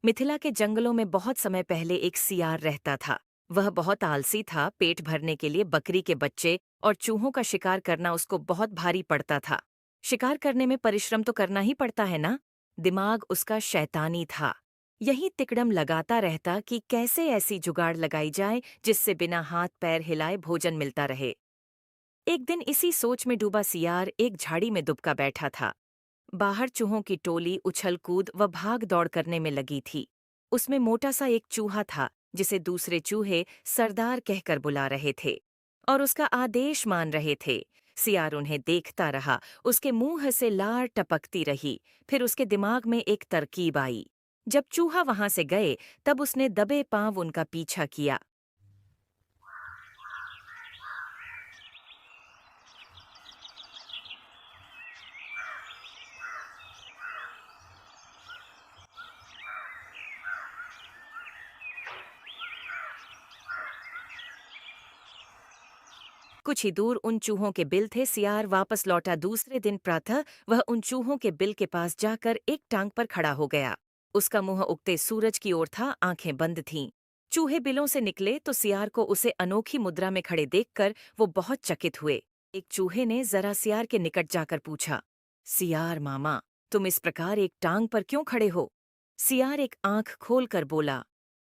मिथिला के जंगलों में बहुत समय पहले एक सियार रहता था। वह बहुत आलसी था, पेट भरने के लिए बकरी के बच्चे और चूहों का शिकार करना उसको बहुत भारी पड़ता था। शिकार करने में परिश्रम तो करना ही पड़ता है ना। दिमाग उसका शैतानी था। यही तिकड़म लगाता रहता कि कैसे ऐसी जुगाड़ लगाई जाए जिससे बिना हाथ पैर हिलाए भोजन मिलता रहे। एक दिन इसी सोच में डूबा सियार एक झाड़ी में दुबका बैठा था। बाहर चूहों की टोली उछल कूद व भाग दौड़ करने में लगी थी। उसमें मोटा सा एक चूहा था जिसे दूसरे चूहे सरदार कहकर बुला रहे थे और उसका आदेश मान रहे थे। सियार उन्हें देखता रहा, उसके मुंह से लार टपकती रही। फिर उसके दिमाग में एक तरकीब आई। जब चूहा वहां से गए तब उसने दबे पांव उनका पीछा किया। कुछ ही दूर उन चूहों के बिल थे। सियार वापस लौटा। दूसरे दिन प्रातः वह उन चूहों के बिल के पास जाकर एक टांग पर खड़ा हो गया। उसका मुंह उगते सूरज की ओर था, आंखें बंद थीं। चूहे बिलों से निकले तो सियार को उसे अनोखी मुद्रा में खड़े देखकर वो बहुत चकित हुए। एक चूहे ने जरा सियार के निकट जाकर पूछा, सियार मामा, तुम इस प्रकार एक टांग पर क्यों खड़े हो? सियार एक आंख खोलकर बोला,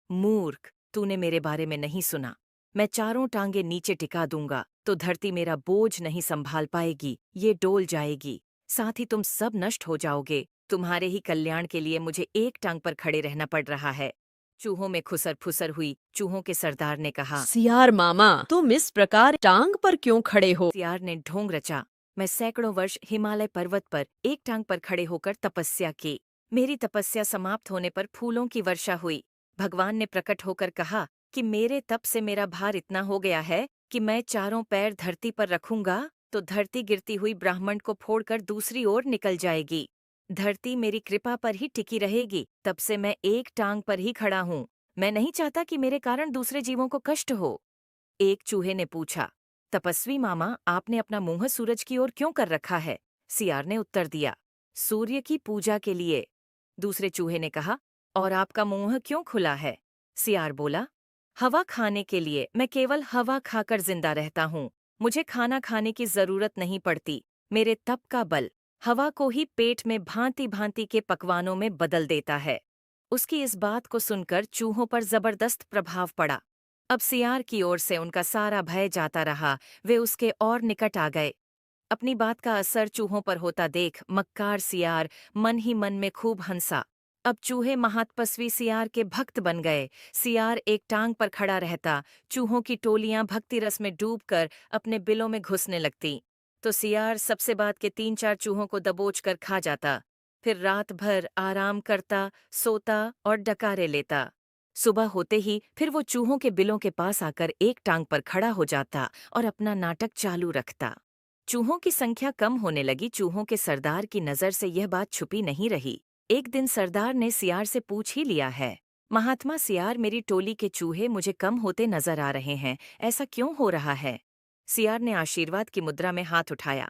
मूर्ख, तूने मेरे बारे में नहीं सुना। मैं चारों टांगे नीचे टिका दूंगा तो धरती मेरा बोझ नहीं संभाल पाएगी, ये डोल जाएगी। साथ ही तुम सब नष्ट हो जाओगे। तुम्हारे ही कल्याण के लिए मुझे एक टांग पर खड़े रहना पड़ रहा है। चूहों में खुसर फुसर हुई। चूहों के सरदार ने कहा, सियार मामा, तुम इस प्रकार टांग पर क्यों खड़े हो? सियार ने ढोंग रचा, मैं सैकड़ों वर्ष हिमालय पर्वत पर एक टांग पर खड़े होकर तपस्या की। मेरी तपस्या समाप्त होने पर फूलों की वर्षा हुई। भगवान ने प्रकट होकर कहा कि मेरे तप से मेरा भार इतना हो गया है कि मैं चारों पैर धरती पर रखूंगा तो धरती गिरती हुई ब्राह्मण को फोड़कर दूसरी ओर निकल जाएगी। धरती मेरी कृपा पर ही टिकी रहेगी। तब से मैं एक टांग पर ही खड़ा हूँ। मैं नहीं चाहता कि मेरे कारण दूसरे जीवों को कष्ट हो। एक चूहे ने पूछा, तपस्वी मामा, आपने अपना मुंह सूरज की ओर क्यों कर रखा है? सियार ने उत्तर दिया, सूर्य की पूजा के लिए। दूसरे चूहे ने कहा, और आपका मुंह क्यों खुला है? सियार बोला, हवा खाने के लिए। मैं केवल हवा खाकर जिंदा रहता हूँ। मुझे खाना खाने की जरूरत नहीं पड़ती। मेरे तप का बल हवा को ही पेट में भांति भांति के पकवानों में बदल देता है। उसकी इस बात को सुनकर चूहों पर जबरदस्त प्रभाव पड़ा। अब सियार की ओर से उनका सारा भय जाता रहा। वे उसके और निकट आ गए। अपनी बात का असर चूहों पर होता देख मक्कार सियार मन ही मन में खूब हंसा। अब चूहे महातपस्वी सियार के भक्त बन गए। सियार एक टांग पर खड़ा रहता, चूहों की टोलियां भक्ति रस में डूबकर अपने बिलों में घुसने लगती तो सियार सबसे बाद के 3-4 चूहों को दबोच कर खा जाता। फिर रात भर आराम करता, सोता और डकारे लेता। सुबह होते ही फिर वो चूहों के बिलों के पास आकर एक टांग पर खड़ा हो जाता और अपना नाटक चालू रखता। चूहों की संख्या कम होने लगी। चूहों के सरदार की नजर से यह बात छुपी नहीं रही। एक दिन सरदार ने सियार से पूछ ही लिया है, महात्मा सियार, मेरी टोली के चूहे मुझे कम होते नजर आ रहे हैं, ऐसा क्यों हो रहा है? सियार ने आशीर्वाद की मुद्रा में हाथ उठाया,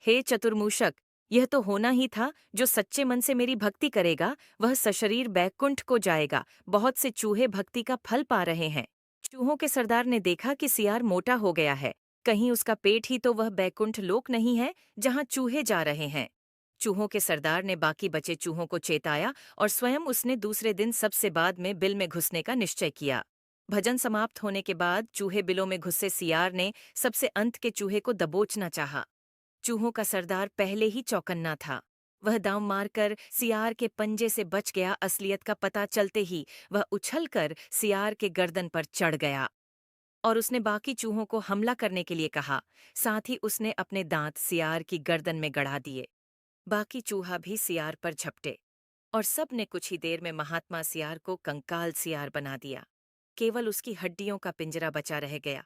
हे चतुर्मूषक, यह तो होना ही था। जो सच्चे मन से मेरी भक्ति करेगा वह सशरीर बैकुंठ को जाएगा। बहुत से चूहे भक्ति का फल पा रहे हैं। चूहों के सरदार ने देखा कि सियार मोटा हो गया है। कहीं उसका पेट ही तो वह बैकुंठ लोक नहीं है जहां चूहे जा रहे हैं। चूहों के सरदार ने बाकी बचे चूहों को चेताया और स्वयं उसने दूसरे दिन सबसे बाद में बिल में घुसने का निश्चय किया। भजन समाप्त होने के बाद चूहे बिलों में घुसे सियार ने सबसे अंत के चूहे को दबोचना चाहा। चूहों का सरदार पहले ही चौकन्ना था। वह दांव मारकर सियार के पंजे से बच गया। असलियत का पता चलते ही वह उछलकर सियार के गर्दन पर चढ़ गया और उसने बाकी चूहों को हमला करने के लिए कहा। साथ ही उसने अपने दांत सियार की गर्दन में गड़ा दिए। बाकी चूहा भी सियार पर झपटे और सब ने कुछ ही देर में महात्मा सियार को कंकाल सियार बना दिया। केवल उसकी हड्डियों का पिंजरा बचा रह गया।